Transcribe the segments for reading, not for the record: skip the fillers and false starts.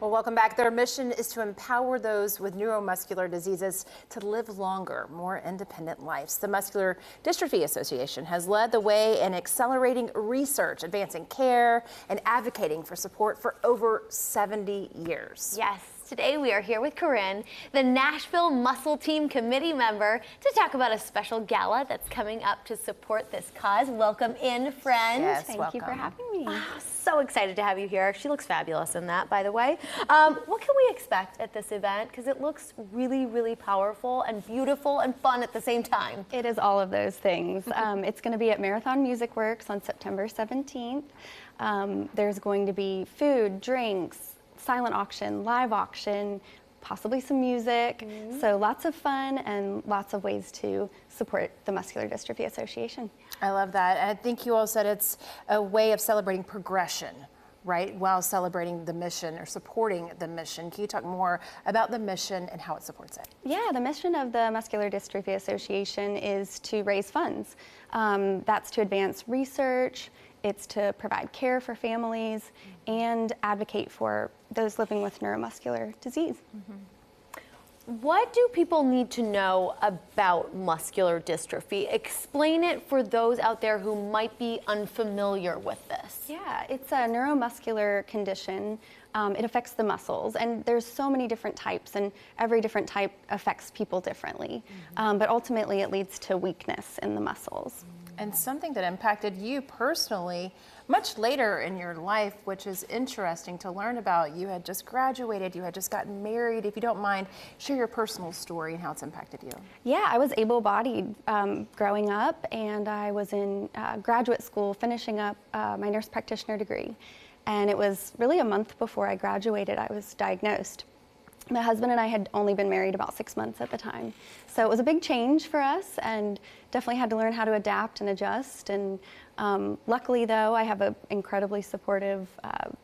Well, welcome back. Their mission is to empower those with neuromuscular diseases to live longer, more independent lives. The Muscular Dystrophy Association has led the way in accelerating research, advancing care, and advocating for support for over 70 years. Yes. Today we are here with Corinne, the Nashville Muscle Team Committee member, to talk about a special gala that's coming up to support this cause. Welcome in, friend. Yes, Thank you for having me. So excited to have you here. She looks fabulous in that, by the way. What can we expect at this event? Because it looks really, really powerful and beautiful and fun at the same time. It is all of those things. It's going to be at Marathon Music Works on September 17th. There's going to be food, drinks, silent auction, live auction, possibly some music. So lots of fun and lots of ways to support the Muscular Dystrophy Association. I love that. And I think you all said it's a way of celebrating progression, right, while celebrating the mission or supporting the mission. Can you talk more about the mission and how it supports it? Yeah, the mission of the Muscular Dystrophy Association is to raise funds. That's to advance research, it's to provide care for families, and advocate for those living with neuromuscular disease. What do people need to know about muscular dystrophy? Explain it for those out there who might be unfamiliar with this. Yeah, it's a neuromuscular condition. It affects the muscles, and there's so many different types, and every different type affects people differently. But ultimately, it leads to weakness in the muscles. And something that impacted you personally much later in your life, which is interesting to learn about. You had just graduated, you had just gotten married. If you don't mind, share your personal story and how it's impacted you. Yeah, I was able-bodied growing up, and I was in graduate school finishing up my nurse practitioner degree. And it was really a month before I graduated, I was diagnosed. My husband and I had only been married about 6 months at the time. So it was a big change for us, and definitely had to learn how to adapt and adjust. And luckily, though, I have an incredibly supportive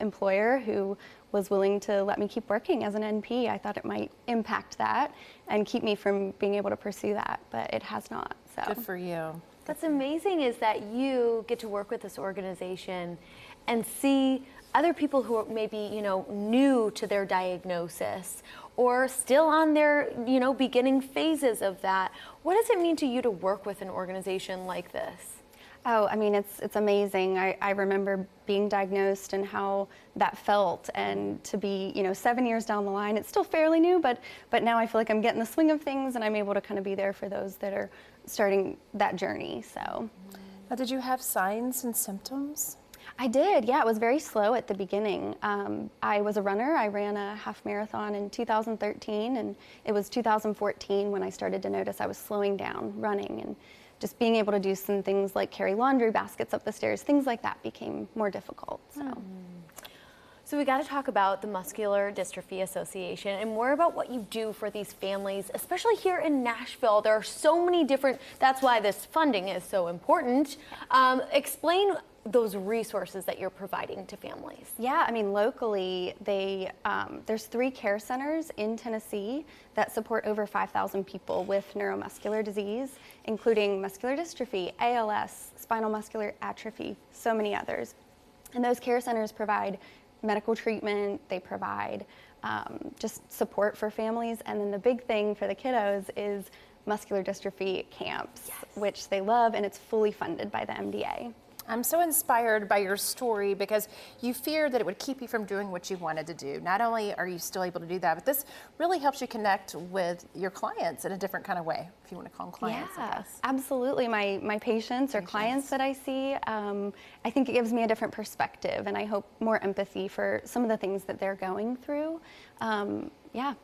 employer who was willing to let me keep working as an NP. I thought it might impact that and keep me from being able to pursue that, but it has not. So Good for you. That's amazing, is that you get to work with this organization and see other people who are maybe, new to their diagnosis or still on their, beginning phases of that. What does it mean to you to work with an organization like this? Oh, I mean, it's amazing. I remember being diagnosed and how that felt, and to be, 7 years down the line, it's still fairly new, but now I feel like I'm getting the swing of things, and I'm able to kind of be there for those that are starting that journey, so. Now, did you have signs and symptoms? I did, yeah. It was very slow at the beginning. I was a runner. I ran a half marathon in 2013, and it was 2014 when I started to notice I was slowing down running, and just being able to do some things like carry laundry baskets up the stairs, things like that became more difficult. So we got to talk about the Muscular Dystrophy Association and more about what you do for these families, especially here in Nashville. There are so many different, that's why this funding is so important. Explain those resources that you're providing to families. Yeah, I mean, locally, there's 3 care centers in Tennessee that support over 5,000 people with neuromuscular disease, including muscular dystrophy, ALS, spinal muscular atrophy, so many others. And those care centers provide medical treatment, they provide just support for families, and then the big thing for the kiddos is muscular dystrophy camps, which they love, and it's fully funded by the MDA. I'm so inspired by your story because you feared that it would keep you from doing what you wanted to do. Not only are you still able to do that, but this really helps you connect with your clients in a different kind of way, if you want to call them clients, I guess. Absolutely. My patients or clients that I see, I think it gives me a different perspective, and I hope more empathy for some of the things that they're going through. Yeah.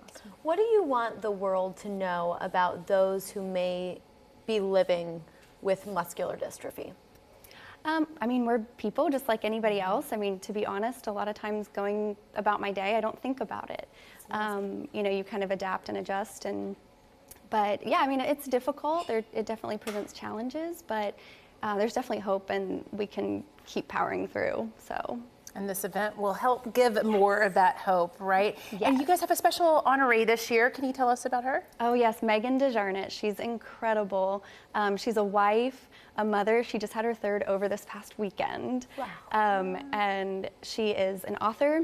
Awesome. What do you want the world to know about those who may be living with muscular dystrophy? I mean, we're people just like anybody else. I mean, to be honest, a lot of times going about my day, I don't think about it. You kind of adapt and adjust. But yeah, I mean, it's difficult. It definitely presents challenges, but there's definitely hope, and we can keep powering through, so. And this event will help give more of that hope, right? Yes. And you guys have a special honoree this year. Can you tell us about her? Oh yes, Megan DeJarnett. She's incredible. She's a wife, a mother. She just had her 3rd over this past weekend. Wow. And she is an author.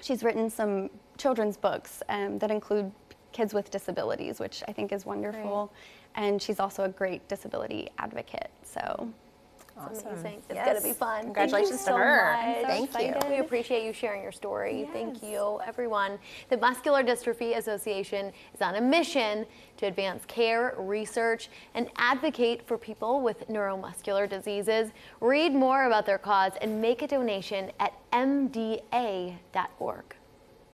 she's written some children's books that include kids with disabilities, which I think is wonderful. And she's also a great disability advocate. So. Awesome. Amazing. It's Yes. going to be fun. Congratulations Thank you to her. So much. Thank you. We appreciate you sharing your story. Yes. Thank you, everyone. The Muscular Dystrophy Association is on a mission to advance care, research, and advocate for people with neuromuscular diseases. Read more about their cause and make a donation at mda.org.